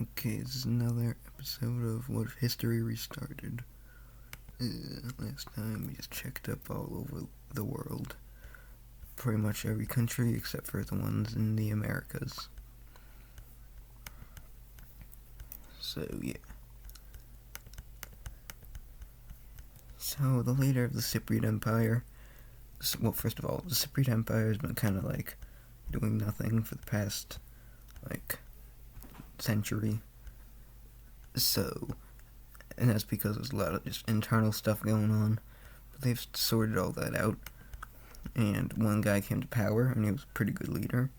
Okay, this is another episode of What If History Restarted. Last time we just checked up all over the world. Pretty much every country except for the ones in the Americas. So, yeah. So, the leader of the Cypriot Empire. Well, first of all, the Cypriot Empire has been kind of like doing nothing for the past, century. So, and that's because there's a lot of just internal stuff going on. But they've sorted all that out. And one guy came to power, and he was a pretty good leader.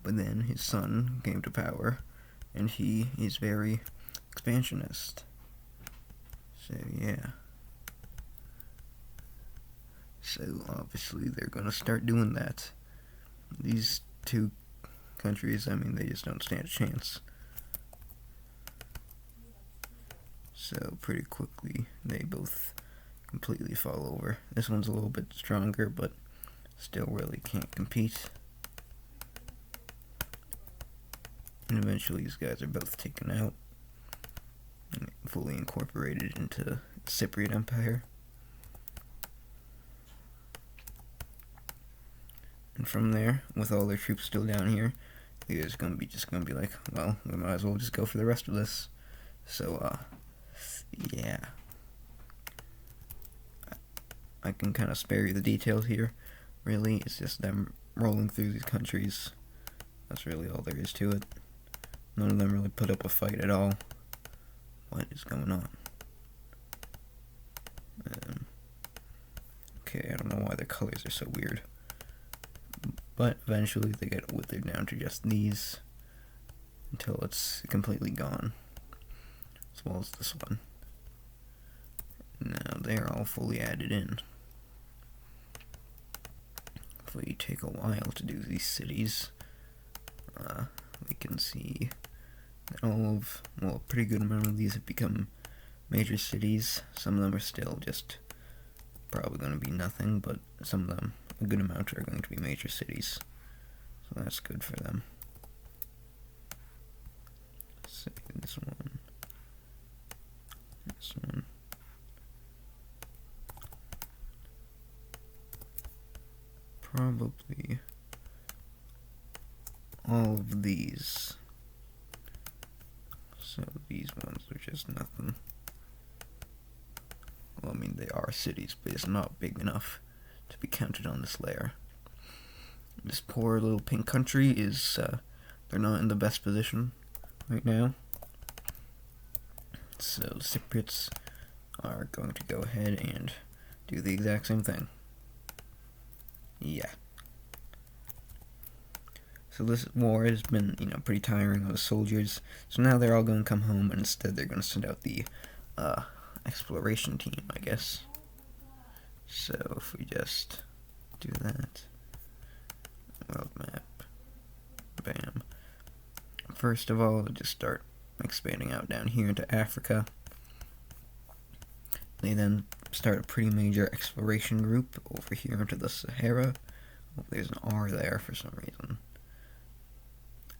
But then his son came to power, and he is very expansionist. So, yeah. So, obviously, they're going to start doing that. These two countries, they just don't stand a chance. So, pretty quickly, they both completely fall over. This one's a little bit stronger, but still really can't compete. And eventually these guys are both taken out and fully incorporated into the Cypriot Empire. And from there, with all their troops still down here, they're just gonna be like, well, we might as well just go for the rest of this. So, yeah. I can kind of spare you the details here. Really, it's just them rolling through these countries. That's really all there is to it. None of them really put up a fight at all. What is going on? Okay, I don't know why their colors are so weird. But eventually they get withered down to just these until it's completely gone. As well as this one. Now they're all fully added in. Hopefully take a while to do these cities. We can see that a pretty good amount of these have become major cities. Some of them are still just probably going to be nothing, but some of them, a good amount, are going to be major cities. So that's good for them. Let's see, this one. Probably all of these. So these ones are just nothing. Well, they are cities, but it's not big enough to be counted on this layer. This poor little pink country is, they're not in the best position right now. So Cypriots are going to go ahead and do the exact same thing. Yeah. So this war has been, pretty tiring on the soldiers. So now they're all going to come home, and instead they're going to send out the exploration team, I guess. So if we just do that, world map, bam. First of all, just start expanding out down here into Africa. They then start a pretty major exploration group over here into the Sahara. Oh, there's an R there for some reason.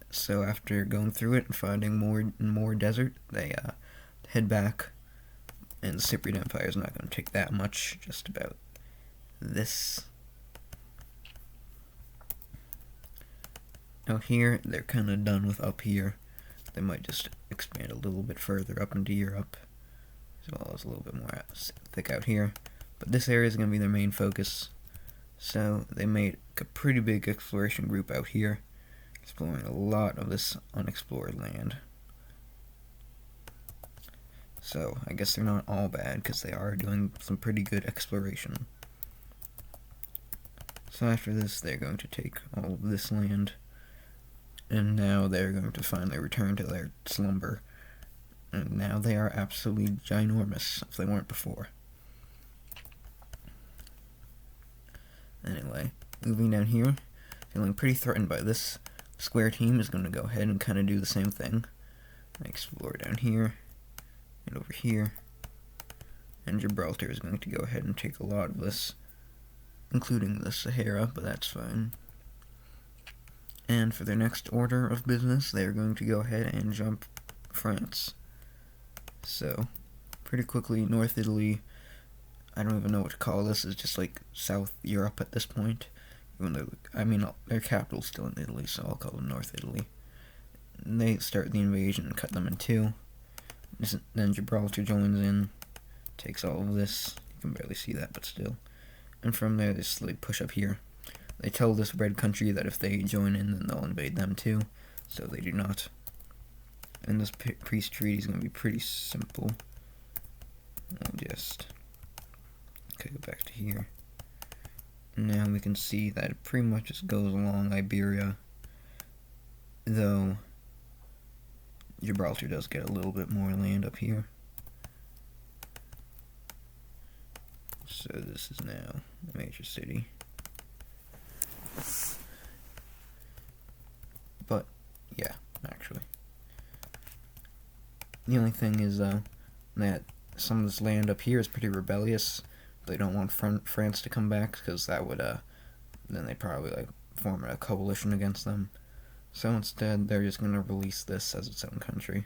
So after going through it and finding more desert, they head back. And the Cypriot Empire is not going to take that much, just about this. Now here, they're kind of done with up here. They might just expand a little bit further up into Europe, as well as a little bit more thick out here. But this area is going to be their main focus. So they made a pretty big exploration group out here, exploring a lot of this unexplored land. So I guess they're not all bad, because they are doing some pretty good exploration. So after this, they're going to take all of this land, and now they're going to finally return to their slumber. And now they are absolutely ginormous, if they weren't before. Anyway, moving down here, feeling pretty threatened by this. Square team is going to go ahead and kind of do the same thing. Explore down here, and over here. And Gibraltar is going to go ahead and take a lot of this, including the Sahara, but that's fine. And for their next order of business, they are going to go ahead and jump France. So, pretty quickly, North Italy, I don't even know what to call this, is just like South Europe at this point. Even though, I mean, their capital's still in Italy, so I'll call them North Italy. And they start the invasion and cut them in two. Then Gibraltar joins in, takes all of this. You can barely see that, but still. And from there, they slowly push up here. They tell this red country that if they join in, then they'll invade them too. So they do not. And this peace treaty is going to be pretty simple. I'll just go back to here. Now we can see that it pretty much just goes along Iberia, though Gibraltar does get a little bit more land up here. So this is now a major city. But, yeah, actually. The only thing is, that some of this land up here is pretty rebellious. They don't want France to come back, because that would, then they'd probably, like, form a coalition against them. So instead, they're just going to release this as its own country.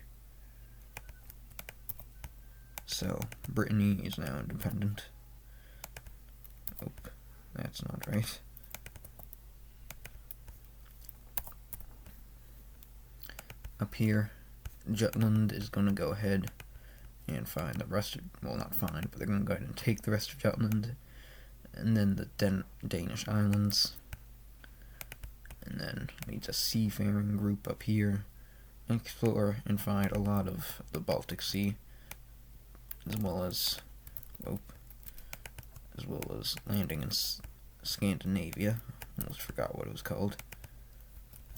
So, Brittany is now independent. Oh, that's not right. Up here, Jutland is going to go ahead and find the rest of, well, not find, but they're going to go ahead and take the rest of Jutland, and then the Danish islands, and then leads a seafaring group up here, explore and find a lot of the Baltic Sea, as well as landing in Scandinavia. Almost forgot what it was called.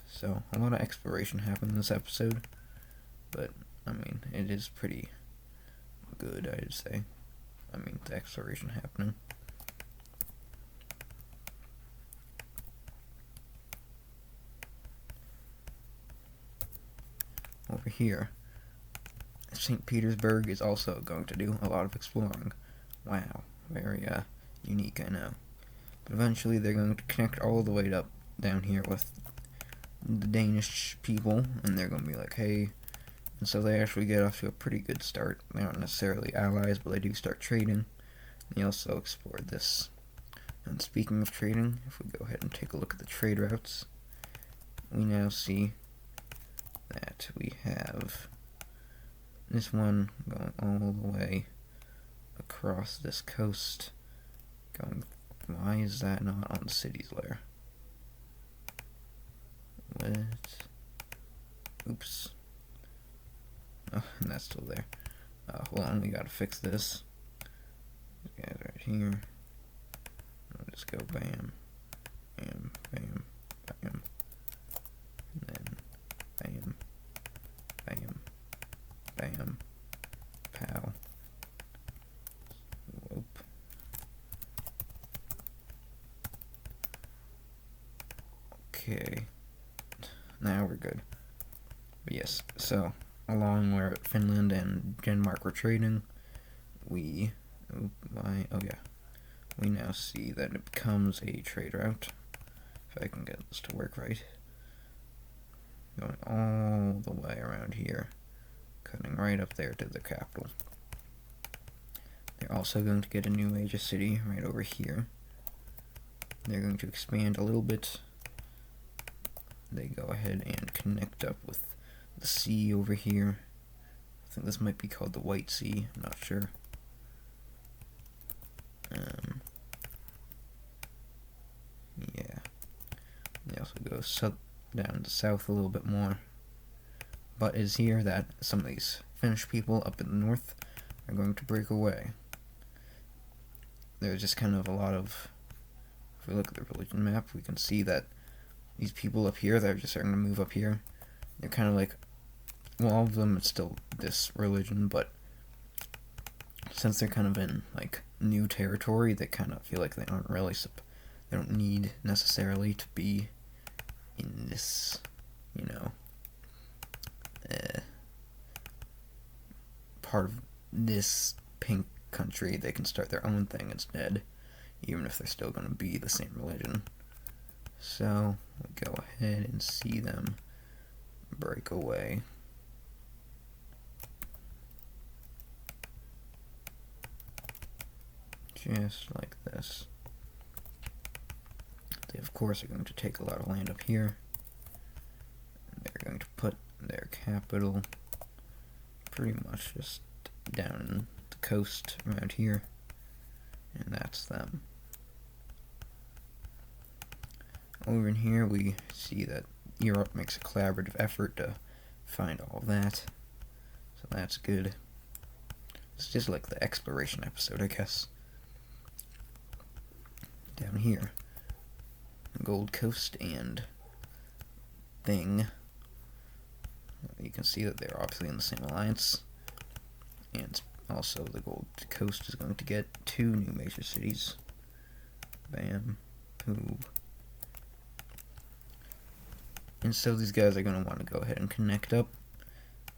So, a lot of exploration happened in this episode, but, I mean, it is pretty good, I'd say. I mean, the exploration happening. Over here, St. Petersburg is also going to do a lot of exploring. Wow, very, unique, I know. But eventually they're going to connect all the way up down here with the Danish people, and they're going to be like, hey. And so they actually get off to a pretty good start. They aren't necessarily allies, but they do start trading. They also explored this. And speaking of trading, if we go ahead and take a look at the trade routes, we now see that we have this one going all the way across this coast. Why is that not on the city's layer? What? Oops. Oh, and that's still there. Hold on, we gotta fix this. These guys right here. I'll just go bam, bam, bam, bam, and then bam, bam, bam, pow. Whoop. Okay. Now we're good. But yes, so along where Finland and Denmark were trading, we now see that it becomes a trade route. If I can get this to work right. Going all the way around here, cutting right up there to the capital. They're also going to get a new major city right over here. They're going to expand a little bit. They go ahead and connect up with the sea over here. I think this might be called the White Sea, I'm not sure. Yeah. They also go down to south a little bit more. But it is here that some of these Finnish people up in the north are going to break away. There's just kind of a lot of, if we look at the religion map, we can see that these people up here that are just starting to move up here, they're kind of like, well, all of them it's still this religion, but since they're kind of in like new territory, they kind of feel like they aren't really they don't need necessarily to be in this, you know, part of this pink country. They can start their own thing instead, even if they're still going to be the same religion. So we go ahead and see them break away. just like this. They of course are going to take a lot of land up here. They're going to put their capital pretty much just down the coast around here, and that's them. Over in here we see that Europe makes a collaborative effort to find all of that, so that's good. It's just like the exploration episode, I guess. Down here, Gold Coast and thing, you can see that they're obviously in the same alliance, and also the Gold Coast is going to get 2 new major cities. Bam, boom. And so these guys are going to want to go ahead and connect up.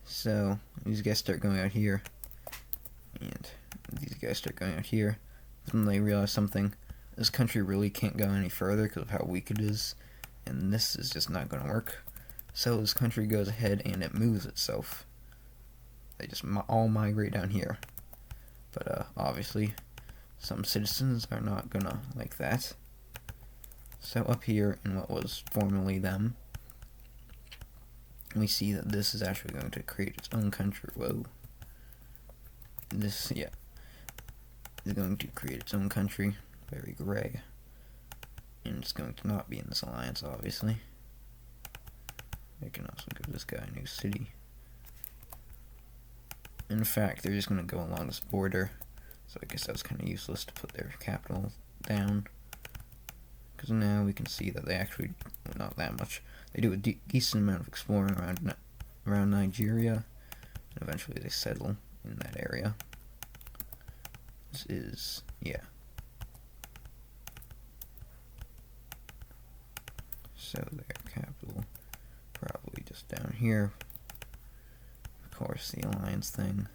So these guys start going out here, and these guys start going out here. Then they realize something. This country really can't go any further because of how weak it is, and this is just not going to work. So this country goes ahead and it moves itself. They just all migrate down here. But obviously, some citizens are not going to like that. So up here in what was formerly them, we see that this is actually going to create its own country. Whoa. This, yeah, is going to create its own country. Very gray. And it's going to not be in this alliance, obviously. They can also give this guy a new city. In fact, they're just going to go along this border. So I guess that was kind of useless to put their capital down. Because now we can see that they actually, well, not that much. They do a decent amount of exploring around Nigeria. And eventually they settle in that area. This is, yeah. So their capital probably just down here. Of course, the alliance thing.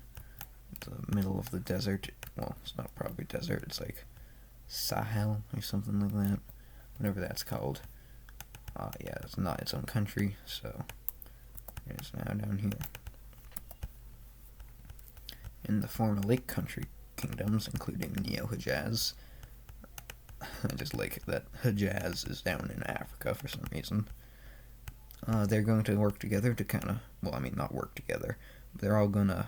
The middle of the desert. Well, it's not probably desert. It's like Sahel or something like that. Whatever that's called. Yeah, it's not its own country, so it's now down here. In the former Lake Country kingdoms, including Neo-Hejaz. I just like that Hejaz is down in Africa for some reason. They're going to work together to kind of, well, I mean, not work together, but they're all gonna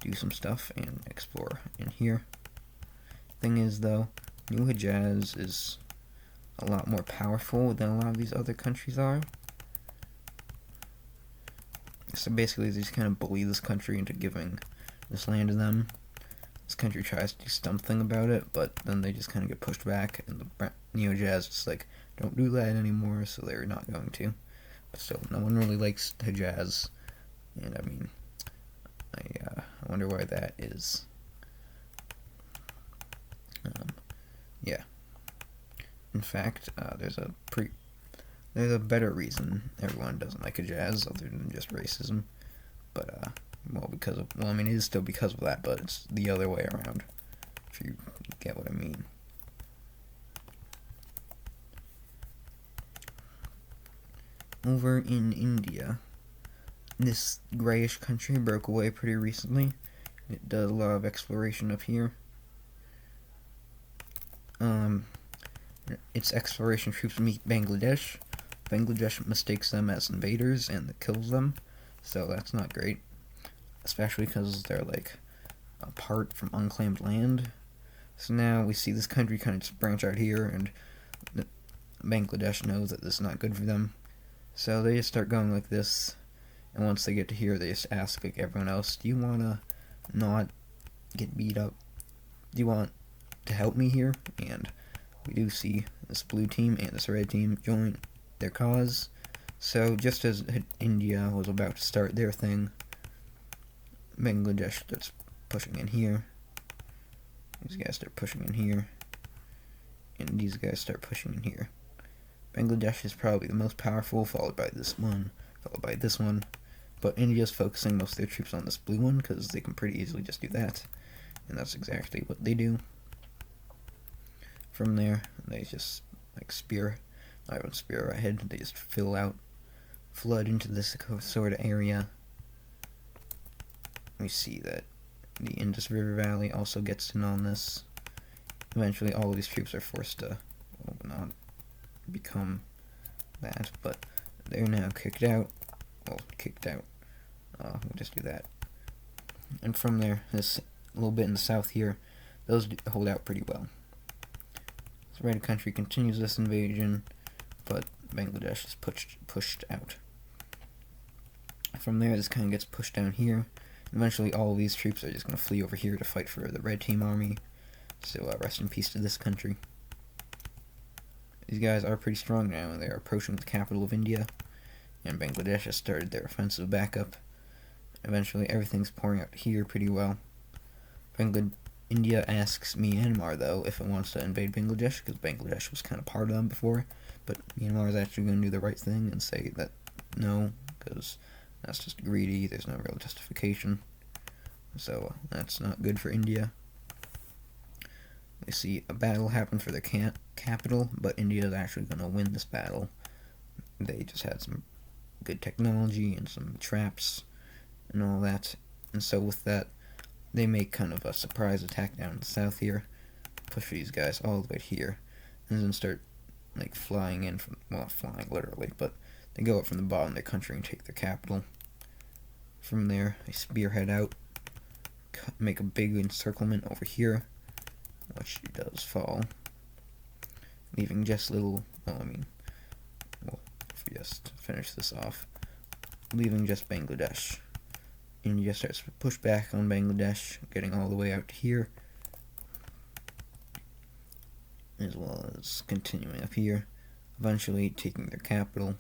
do some stuff and explore in here. Thing is, though, New Hejaz is a lot more powerful than a lot of these other countries are. So basically, they just kind of bully this country into giving this land to them. This country tries to do something about it, but then they just kind of get pushed back, and the Neo-Hejaz is like, don't do that anymore, so they're not going to. But still, no one really likes Hejaz, and I mean, I wonder why that is. Yeah. In fact, there's a better reason everyone doesn't like Hejaz other than just racism. But I mean, it is still because of that, but it's the other way around, if you get what I mean. Over in India, this grayish country broke away pretty recently. It does a lot of exploration up here. Its exploration troops meet Bangladesh. Bangladesh mistakes them as invaders and kills them, so that's not great. Especially because they're like apart from unclaimed land. So now we see this country kind of just branch out here, and Bangladesh knows that this is not good for them. So they just start going like this, and once they get to here, they just ask like everyone else, do you want to not get beat up? Do you want to help me here? And we do see this blue team and this red team join their cause. So just as India was about to start their thing, Bangladesh starts pushing in here. These guys start pushing in here. And these guys start pushing in here. Bangladesh is probably the most powerful, followed by this one, But India's focusing most of their troops on this blue one, because they can pretty easily just do that. And that's exactly what they do. From there, they just, like, not even spear ahead, they just flood into this sort of area. We see that the Indus River Valley also gets in on this, eventually all of these troops are forced to, well, not become that, but they're now kicked out. Well, kicked out. We'll just do that. And from there, this little bit in the south here, those hold out pretty well. So Red Country continues this invasion, but Bangladesh is pushed out. From there, this kind of gets pushed down here. Eventually, all of these troops are just going to flee over here to fight for the Red Team Army. So rest in peace to this country. These guys are pretty strong now, and they are approaching the capital of India. And Bangladesh has started their offensive backup. Eventually, everything's pouring out here pretty well. India asks Myanmar, though, if it wants to invade Bangladesh, because Bangladesh was kind of part of them before. But Myanmar is actually going to do the right thing and say that no, because that's just greedy, there's no real justification. So that's not good for India. We see a battle happen for the capital, but India is actually going to win this battle. They just had some good technology and some traps and all that. And so with that, they make kind of a surprise attack down in the south here, push these guys all the way here, and then start like flying in from, well, not flying literally, but they go up from the bottom of their country and take their capital. From there, they spearhead out, make a big encirclement over here, which does fall, leaving just little, well, if we just finish this off, leaving just Bangladesh. India starts to push back on Bangladesh, getting all the way out to here, as well as continuing up here, eventually taking their capital,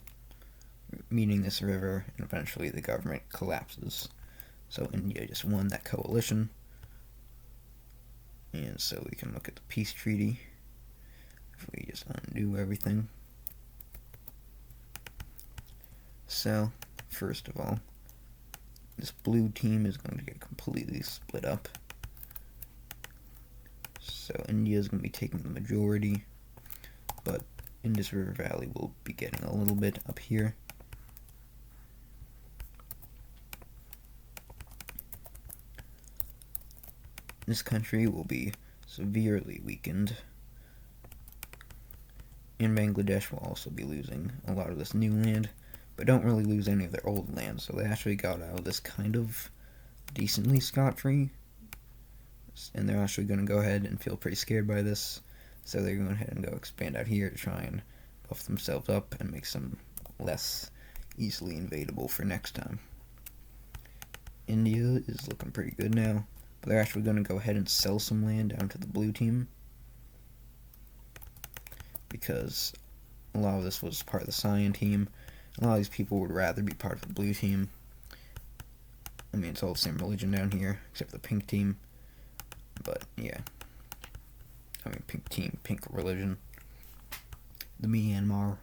meeting this river, and eventually the government collapses. So India just won that coalition. And so we can look at the peace treaty, if we just undo everything. So, first of all, this blue team is going to get completely split up. So India is going to be taking the majority, but Indus River Valley will be getting a little bit up here. This country will be severely weakened, and Bangladesh will also be losing a lot of this new land, but don't really lose any of their old land, so they actually got out of this kind of decently scot-free, and they're actually going to go ahead and feel pretty scared by this, so they're going ahead and go expand out here to try and buff themselves up and make some less easily invadable for next time. India is looking pretty good now, but they're actually going to go ahead and sell some land down to the blue team, because a lot of this was part of the cyan team. A lot of these people would rather be part of the blue team. I mean, it's all the same religion down here, except the pink team. But, yeah. I mean, pink team, pink religion. The Myanmar.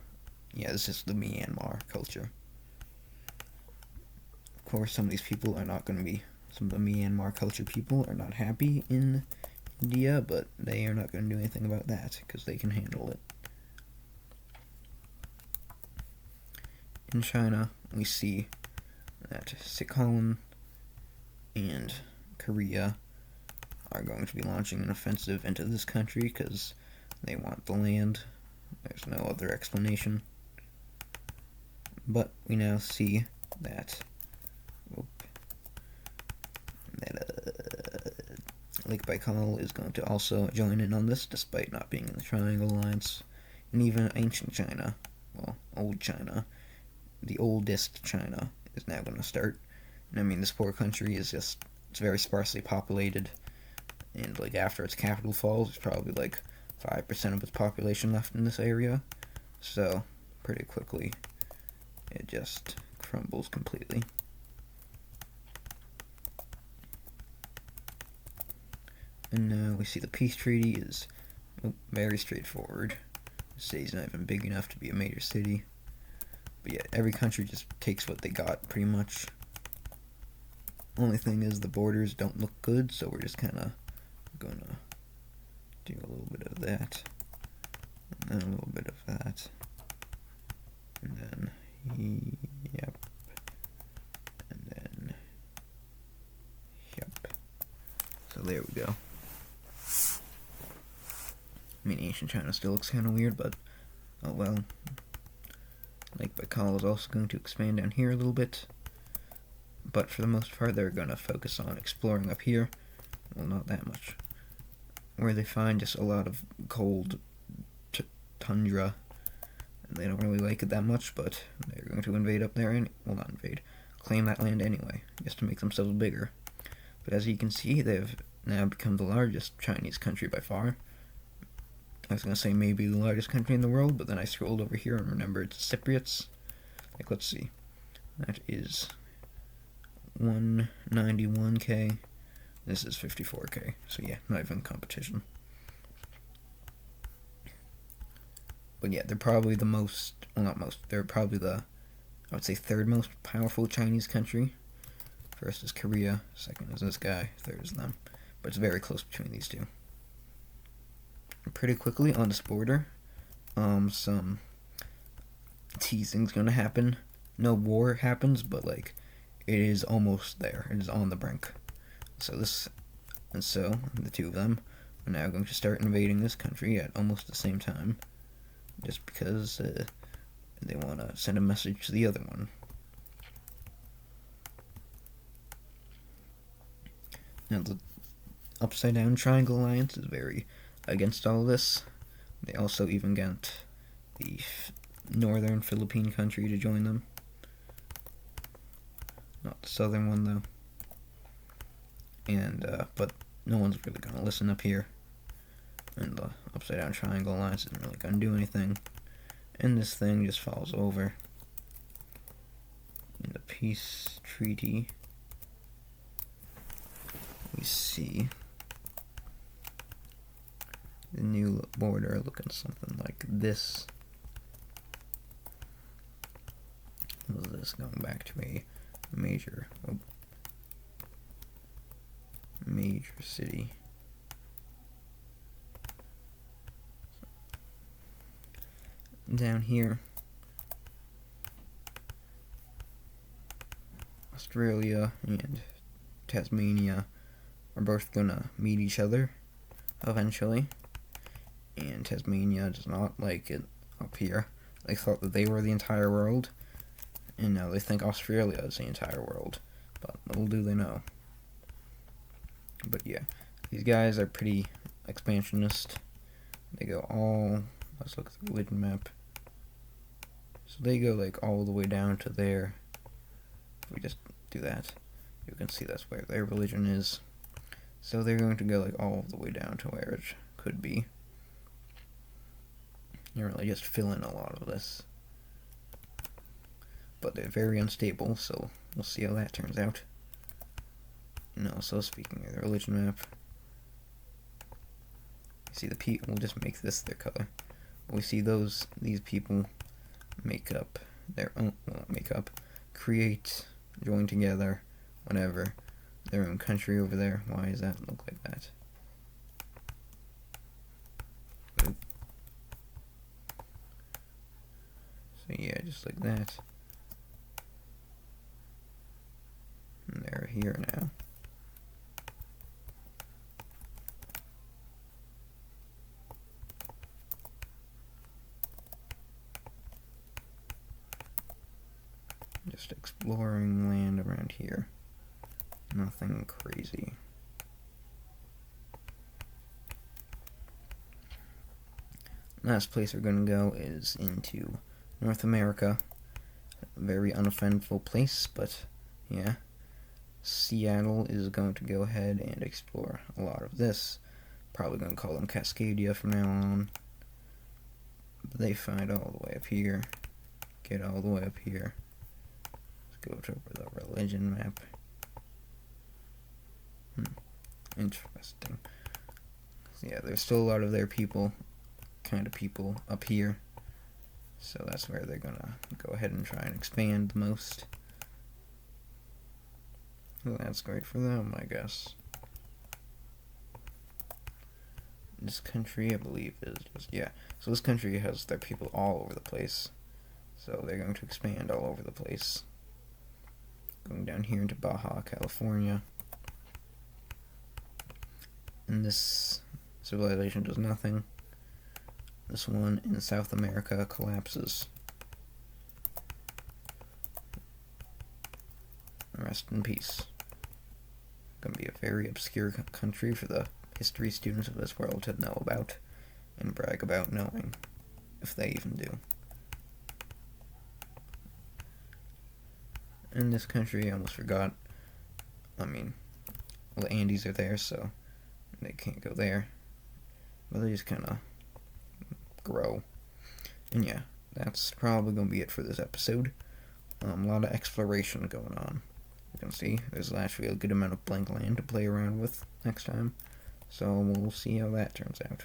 Yeah, this is the Myanmar culture. Of course, some of these people are not going to be, some of the Myanmar culture people are not happy in India, but they are not going to do anything about that, because they can handle it. In China, we see that Sikkim and Korea are going to be launching an offensive into this country because they want the land. There's no other explanation. But we now see that Lake Baikal is going to also join in on this, despite not being in the Triangle Alliance. And even ancient China, well, old China, the oldest China, is now going to start. And I mean, this poor country is just, it's very sparsely populated, and like after its capital falls, there's probably like 5% of its population left in this area, so pretty quickly it just crumbles completely. And now we see the peace treaty is very straightforward. The city's not even big enough to be a major city. But yeah, every country just takes what they got, pretty much. Only thing is the borders don't look good, so we're just kind of gonna do a little bit of that, and then a little bit of that, and then, yep, and then, yep. So there we go. I mean, ancient China still looks kind of weird, but oh well. Lake Baikal is also going to expand down here a little bit, but for the most part they're going to focus on exploring up here. Well, not that much. Where they find just a lot of cold tundra, and they don't really like it that much, but they're going to invade up there, well, not invade, claim that land anyway, just to make themselves bigger. But as you can see, they've now become the largest Chinese country by far. I was going to say maybe the largest country in the world, but then I scrolled over here and remembered Cypriots. Like, let's see. That is 191k. This is 54k. So yeah, not even competition. But yeah, they're probably the most, well, not most, they're probably the, I would say, third most powerful Chinese country. First is Korea, second is this guy, third is them. But it's very close between these two. Pretty quickly on this border, some teasing's gonna happen. No war happens, but like it is almost there. It is on the brink. So the two of them are now going to start invading this country at almost the same time, just because they want to send a message to the other one. Now the Upside Down Triangle Alliance is very against all of this. They also even got the northern Philippine country to join them. Not the southern one though. And but no one's really gonna listen up here. And the Upside Down Triangle Alliance isn't really gonna do anything. And this thing just falls over. In the peace treaty, we see the new border looking something like this. What is this? Going back to a major city. Down here, Australia and Tasmania are both gonna meet each other eventually. And Tasmania does not like it up here. They thought that they were the entire world, and now they think Australia is the entire world. But little do they know. But yeah, these guys are pretty expansionist. They go all, let's look at the religion map. So they go like all the way down to there. If we just do that, you can see that's where their religion is. So they're going to go like all the way down to where it could be. You're really just filling a lot of this. But they're very unstable, so we'll see how that turns out. And also, speaking of the religion map, you see the people, we'll just make this their color. We see these people make up their own, well, create, join together, whatever, their own country over there. Why does that look like that? So yeah, just like that. And they're here now. Just exploring land around here. Nothing crazy. Last place we're going to go is into North America. A very uneventful place, but yeah. Seattle is going to go ahead and explore a lot of this. Probably going to call them Cascadia from now on. But they find all the way up here. Get all the way up here. Let's go to the religion map. Interesting. So yeah, there's still a lot of their people, kind of people up here. So that's where they're gonna go ahead and try and expand the most. Well, that's great for them, I guess. This country, I believe, is just, yeah. So this country has their people all over the place. So they're going to expand all over the place. Going down here into Baja, California. And this civilization does nothing. This one in South America collapses. Rest in peace. Gonna be a very obscure country for the history students of this world to know about and brag about knowing, if they even do. In this country, I almost forgot, well, the Andes are there, so they can't go there, but they just kind of grow. And yeah, that's probably going to be it for this episode. A lot of exploration going on. You can see there's actually a good amount of blank land to play around with next time, so we'll see how that turns out.